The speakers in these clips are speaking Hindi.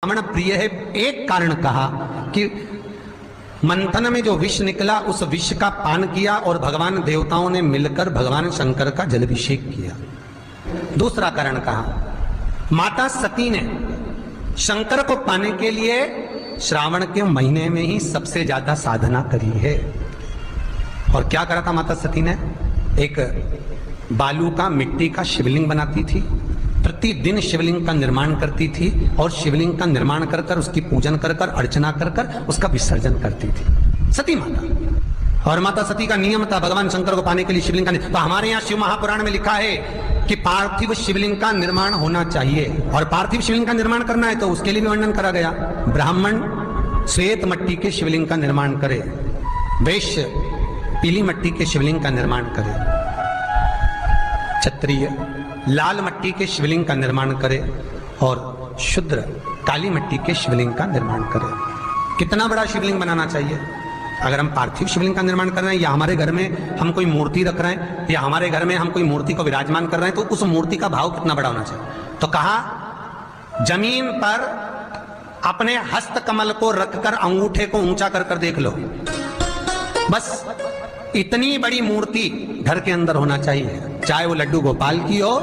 श्रावण प्रिय है। एक कारण कहा कि मंथन में जो विष निकला उस विष का पान किया और भगवान देवताओं ने मिलकर भगवान शंकर का जलाभिषेक किया। दूसरा कारण कहा माता सती ने शंकर को पाने के लिए श्रावण के महीने में ही सबसे ज्यादा साधना करी है। और क्या करा था माता सती ने? एक बालू का मिट्टी का शिवलिंग बनाती थी, प्रतिदिन शिवलिंग का निर्माण करती थी और शिवलिंग का निर्माण कर कर उसकी पूजन कर कर अर्चना कर कर उसका विसर्जन करती थी सती माता। और माता सती का नियम था भगवान शंकर को पाने के लिए शिवलिंग का। तो हमारे यहाँ शिव महापुराण में लिखा है कि पार्थिव शिवलिंग का निर्माण होना चाहिए, और पार्थिव शिवलिंग का निर्माण करना है तो उसके लिए भी वर्णन करा गया। ब्राह्मण श्वेत मट्टी के शिवलिंग का निर्माण करे, वैश्य पीली मट्टी के शिवलिंग का निर्माण करे, क्षत्रिय लाल मट्टी के शिवलिंग का निर्माण करे और शूद्र काली मट्टी के शिवलिंग का निर्माण करे। कितना बड़ा शिवलिंग बनाना चाहिए? अगर हम पार्थिव शिवलिंग का निर्माण कर रहे हैं या हमारे घर में हम कोई मूर्ति रख रहे हैं या हमारे घर में हम कोई मूर्ति को विराजमान कर रहे हैं तो उस मूर्ति का भाव कितना बड़ा होना चाहिए? तो कहा जमीन पर अपने हस्त कमल को रखकर अंगूठे को ऊंचा कर कर देख लो, बस इतनी बड़ी मूर्ति घर के अंदर होना चाहिए। चाहे वो लड्डू गोपाल की हो,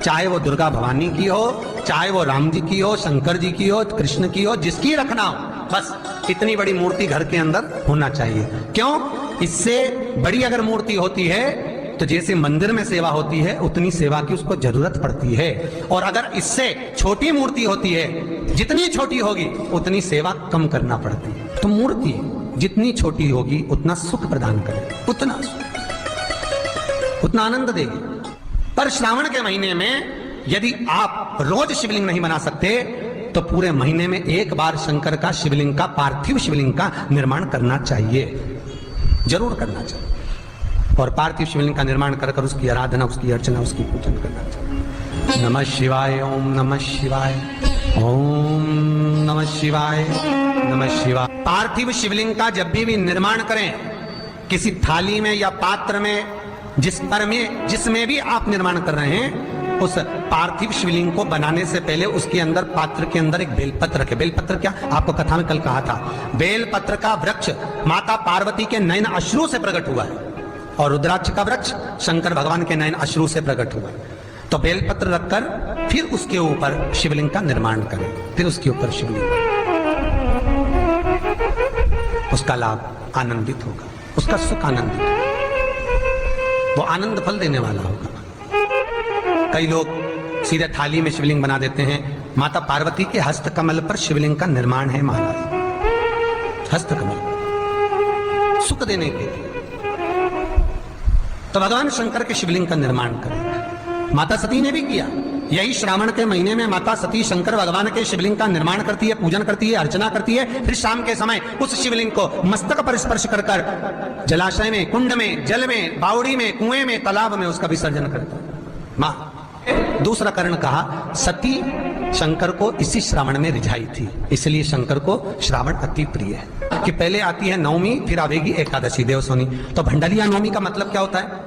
चाहे वो दुर्गा भवानी की हो, चाहे वो राम जी की हो, शंकर जी की हो, कृष्ण की हो, जिसकी रखना हो, बस इतनी बड़ी मूर्ति घर के अंदर होना चाहिए। क्यों? इससे बड़ी अगर मूर्ति होती है तो जैसे मंदिर में सेवा होती है उतनी सेवा की उसको जरूरत पड़ती है, और अगर इससे छोटी मूर्ति होती है, जितनी छोटी होगी उतनी सेवा कम करना पड़ती है। तो मूर्ति जितनी छोटी होगी उतना सुख प्रदान करेगी, उतना आनंद देगी। पर श्रावण के महीने में यदि आप रोज शिवलिंग नहीं बना सकते तो पूरे महीने में एक बार शंकर का शिवलिंग का, पार्थिव शिवलिंग का निर्माण करना चाहिए, जरूर करना चाहिए। और पार्थिव शिवलिंग का निर्माण कर कर उसकी आराधना, उसकी अर्चना, उसकी पूजन करना चाहिए। नमः शिवाय, ओम नमः शिवाय, ओम नमः शिवाय, नमः शिवाय। पार्थिव शिवलिंग का जब भी निर्माण करें, किसी थाली में या पात्र में जिसमें भी आप निर्माण कर रहे हैं, उस पार्थिव शिवलिंग को बनाने से पहले उसके अंदर, पात्र के अंदर एक बेलपत्र रखे। बेलपत्र क्या? आपको कथा में कल कहा था, बेलपत्र का वृक्ष माता पार्वती के नयन अश्रु से प्रकट हुआ है और रुद्राक्ष का वृक्ष शंकर भगवान के नयन अश्रु से प्रकट हुआ है। तो बेलपत्र रखकर फिर उसके ऊपर शिवलिंग का निर्माण करें, फिर उसके ऊपर शिवलिंग, उसका लाभ आनंदित होगा, उसका सुख आनंदित होगा, वो आनंद फल देने वाला होगा। कई लोग सीधे थाली में शिवलिंग बना देते हैं। माता पार्वती के हस्त कमल पर शिवलिंग का निर्माण है महाराज, हस्त कमल सुख देने के लिए। तो भगवान शंकर के शिवलिंग का निर्माण करें। माता सती ने भी किया। यही श्रावण के महीने में माता सती शंकर भगवान के शिवलिंग का निर्माण करती है, पूजन करती है, अर्चना करती है। फिर शाम के समय उस शिवलिंग को मस्तक पर स्पर्श कर कर जलाशय में, कुंड में, जल में, बावड़ी में, कुएं में, तालाब में उसका विसर्जन करती है माँ। दूसरा कारण कहा सती शंकर को इसी श्रावण में रिझाई थी, इसलिए शंकर को श्रावण अति प्रिय है। कि पहले आती है नवमी, फिर आवेगी एकादशी देवसोनी। तो भंडारिया नवमी का मतलब क्या होता है?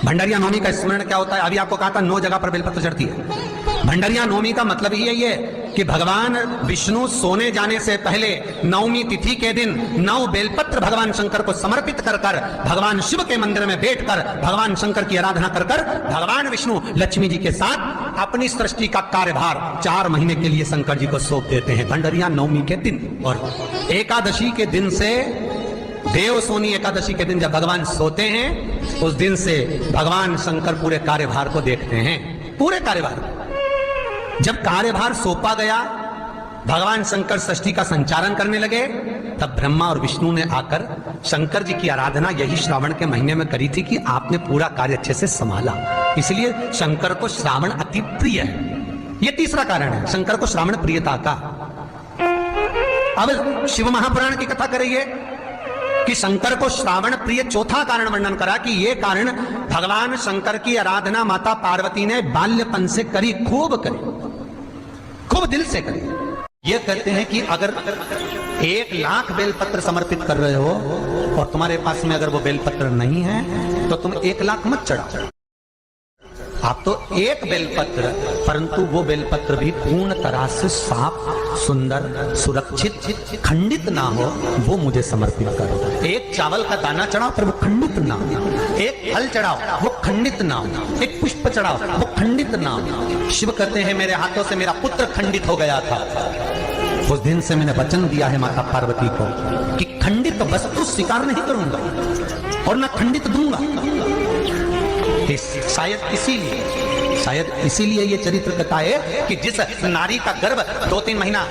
भंडारिया नवमी का स्मरण क्या होता है? अभी आपको कहा था 9 जगह पर बेलपत्र चढ़ती है। भंडारिया नवमी का मतलब ही यही है कि भगवान विष्णु सोने जाने से पहले नवमी तिथि के दिन 9 बेलपत्र भगवान शंकर को समर्पित कर कर भगवान शिव के मंदिर में बैठकर भगवान शंकर की आराधना कर कर भगवान विष्णु लक्ष्मी जी के साथ अपनी सृष्टि का कार्यभार 4 महीने के लिए शंकर जी को सौंप देते हैं भंडारिया नवमी के दिन। और एकादशी के दिन से, देवसोनी एकादशी के दिन जब भगवान सोते हैं, उस दिन से भगवान शंकर पूरे कार्यभार को देखते हैं, पूरे कार्यभार। जब कार्यभार सौंपा गया, भगवान शंकर सृष्टि का संचालन करने लगे, तब ब्रह्मा और विष्णु ने आकर शंकर जी की आराधना यही श्रावण के महीने में करी थी कि आपने पूरा कार्य अच्छे से संभाला, इसलिए शंकर को श्रावण अति प्रिय है। यह तीसरा कारण है शंकर को श्रावण प्रियता का। अब शिव महापुराण की कथा करिए कि शंकर को श्रावण प्रिय चौथा कारण वर्णन करा कि ये कारण भगवान शंकर की आराधना माता पार्वती ने बाल्यपन से करी, खूब करी, खूब दिल से करी। ये कहते हैं कि अगर 1 लाख बेलपत्र समर्पित कर रहे हो और तुम्हारे पास में अगर वो बेलपत्र नहीं है तो तुम 1 लाख मत चढ़ाओ, आप तो एक बेलपत्र, परंतु वो बेलपत्र भी पूर्ण तरह से साफ, सुंदर, सुरक्षित, खंडित ना हो, वो मुझे समर्पित करो। एक चावल का दाना चढ़ाओ पर वो खंडित ना हो, एक फल चढ़ाओ वो खंडित ना हो, एक पुष्प चढ़ाओ वो खंडित ना हो। शिव कहते हैं मेरे हाथों से मेरा पुत्र खंडित हो गया था, उस दिन से मैंने वचन दिया है माता पार्वती को कि खंडित वस्तु स्वीकार नहीं करूंगा और ना खंडित दूंगा। शायद इसीलिए ये चरित्र कथा है कि जिस नारी का गर्भ 2-3 महीना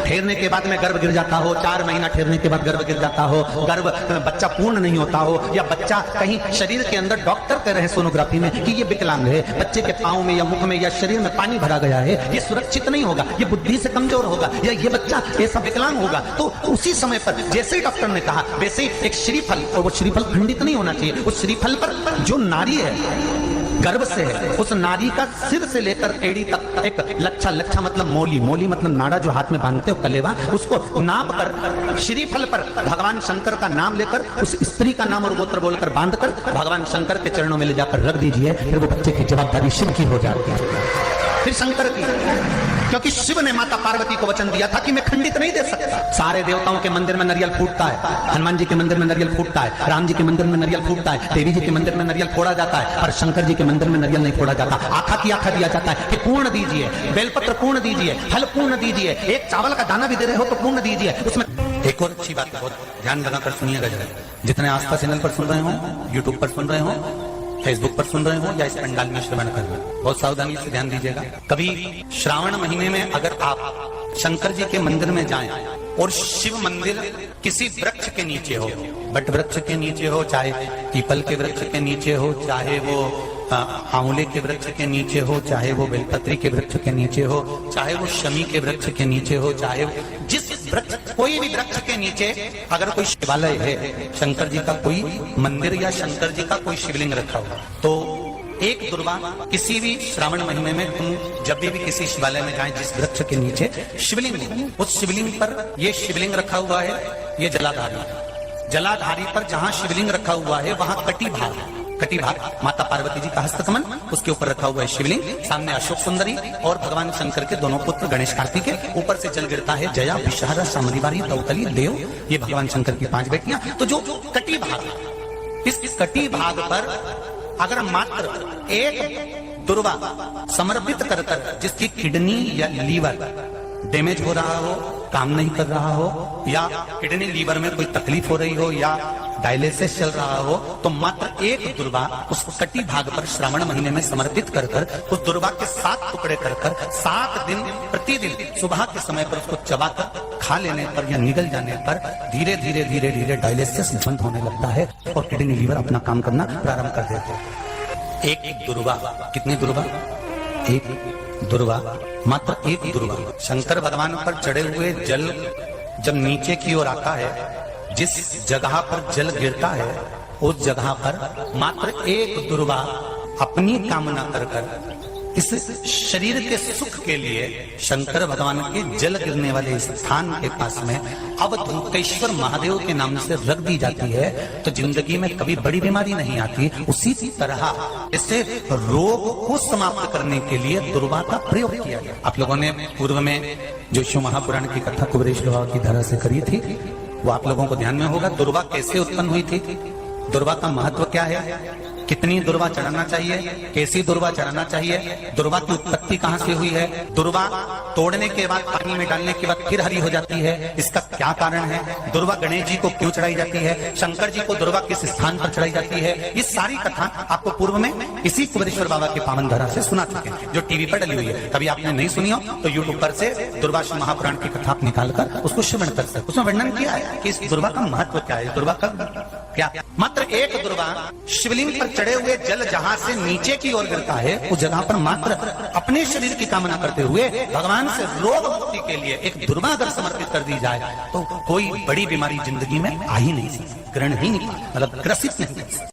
ठहरने के बाद में गर्भ गिर जाता हो, 4 महीना ठहरने के बाद गर्भ गिर जाता हो, गर्भ बच्चा पूर्ण नहीं होता हो, या बच्चा कहीं शरीर के अंदर डॉक्टर कह रहे हैं सोनोग्राफी में कि ये विकलांग है, बच्चे के पाँव में या मुख में या शरीर में पानी भरा गया है, ये सुरक्षित नहीं होगा, ये बुद्धि से कमजोर होगा, या ये बच्चा ऐसा विकलांग होगा, तो उसी समय पर जैसे ही डॉक्टर ने कहा वैसे ही एक श्रीफल, और वो श्रीफल खंडित नहीं होना चाहिए, उस श्रीफल पर जो नारी है गर्भ से है, उस नारी का सिर से लेकर एड़ी तक एक लच्छा मतलब मोली मतलब नाड़ा जो हाथ में बांधते हो कलेवा, उसको नाप कर श्रीफल पर भगवान शंकर का नाम लेकर उस स्त्री का नाम और गोत्र बोलकर बांधकर भगवान शंकर के चरणों में ले जाकर रख दीजिए। फिर वो बच्चे की जवाबदारी शिव की हो जाती है, फिर शंकर की, क्योंकि शिव ने माता पार्वती को वचन दिया था कि मैं खंडित नहीं दे सकता। सारे देवताओं के मंदिर में नारियल फूटता है, हनुमान जी के मंदिर में नारियल फूटता है, राम जी के मंदिर में नारियल फूटता है, देवी जी के मंदिर में नारियल फोड़ा जाता है, और शंकर जी के मंदिर में नारियल नहीं फोड़ा जाता। आखा की आखा दिया जाता है कि पूर्ण दीजिए, बेलपत्र पूर्ण दीजिए, फल पूर्ण दीजिए, एक चावल का दाना भी दे रहे हो तो पूर्ण दीजिए। उसमें एक और अच्छी बात है, बहुत ध्यान लगाकर सुनिएगा जरा, जितने आस्था चैनल पर सुन रहे हो, यूट्यूब पर सुन रहे हो, फेसबुक पर सुन रहे हो, या इस पंडाल में श्रवण कर रहे हो, बहुत सावधानी से ध्यान दीजिएगा। कभी श्रावण महीने में अगर आप शंकर जी के मंदिर में जाएं और शिव मंदिर किसी वृक्ष के नीचे हो, बट वृक्ष के नीचे हो, चाहे पीपल के वृक्ष के नीचे हो, चाहे वो आंवले के वृक्ष के नीचे हो, चाहे वो बेलपत्री के वृक्ष के नीचे हो, चाहे वो शमी के वृक्ष के नीचे हो, चाहे जिस वृक्ष, कोई भी वृक्ष के नीचे अगर कोई शिवालय है, शंकर जी का कोई मंदिर या शंकर जी का कोई शिवलिंग रखा हुआ, तो एक दुर्वा किसी भी श्रावण महीने में तुम जब भी किसी शिवालय में जाएं, जिस वृक्ष के नीचे शिवलिंग हो, उस शिवलिंग पर ये शिवलिंग रखा हुआ है, ये जलाधारी पर जहां शिवलिंग रखा हुआ है वहां कटी भाग माता पार्वती जी का हस्तकमल, उसके ऊपर रखा हुआ है शिवलिंग, सामने अशोक सुंदरी और भगवान शंकर के दोनों पुत्र गणेश कार्तिक के, ऊपर से जल गिरता है जया, विषहरा, सामरीवारी, तौतली, देव, ये भगवान शंकर की 5 बेटियां। तो जो कटी भाग, इस कटी भाग पर अगर मात्र एक दुर्वा समर्पित कर जिसकी किडनी या लीवर डैमेज हो रहा हो, काम नहीं कर रहा हो, या किडनी लीवर में कोई तकलीफ हो रही हो, या डायलिसिस चल रहा हो, तो मात्र एक दुर्वा उस कटी भाग पर श्रावण महीने में समर्पित कर उस दुर्वा के 7 टुकड़े कर 7 दिन प्रतिदिन सुबह के समय पर उसको चबाकर खा लेने पर या निगल जाने पर धीरे धीरे डायलिसिस बंद होने लगता है और किडनी लीवर अपना काम करना प्रारंभ कर देते हैं। एक दुर्वा, कितनी दुर्वा? एक दुर्वा, मात्र एक दुर्वा। शंकर भगवान पर चढ़े हुए जल जब नीचे की ओर आता है, जिस जगह पर जल गिरता है उस जगह पर मात्र एक दुर्वा अपनी कामना कर इस शरीर के सुख के लिए शंकर भगवान के जल गिरने वाले स्थान के पास में अवधूतेश्वर महादेव के नाम से रख दी जाती है, तो जिंदगी में कभी बड़ी बीमारी नहीं आती। उसी तरह इससे रोग को समाप्त करने के लिए दुर्वा का प्रयोग किया गया। आप लोगों ने पूर्व में जो शिव महापुराण की कथा कुबेरेश बाबा की धरा से करी थी, वो आप लोगों को ध्यान में होगा। दुर्वा कैसे उत्पन्न हुई थी, दुर्वा का महत्व क्या है, कितनी दुर्वा चढ़ाना चाहिए, कैसी दुर्वा चढ़ाना चाहिए, दुर्वा की उत्पत्ति कहां से हुई है, दुर्वा तोड़ने के बाद पानी में डालने के बाद फिर हरी हो जाती है, इसका क्या कारण है, दुर्वा गणेश जी को क्यों चढ़ाई जाती है, शंकर जी को दुर्वा किस स्थान पर चढ़ाई जाती है, ये सारी कथा आपको पूर्व में इसी कुबेरेश्वर बाबा के पावन धरा से सुना चुके हैं, जो टीवी पर डली हुई है। कभी आपने नहीं सुनी हो तो यूट्यूब पर से दुर्वा शिव महापुराण की कथा आप निकालकर उसको श्रवण कर सकते। उसमें वर्णन किया है कि इस दुर्वा का महत्व क्या है, दुर्वा का क्या। मात्र एक दुर्वा शिवलिंग पर चढ़े हुए जल जहां से नीचे की ओर गिरता है, उस जगह पर मात्र अपने शरीर की कामना करते हुए भगवान से रोग मुक्ति के लिए एक दुर्वा अगर समर्पित कर दी जाए तो कोई बड़ी बीमारी जिंदगी में आ ही नहीं सकती, ग्रहण ही नहीं, मतलब ग्रसित नहीं।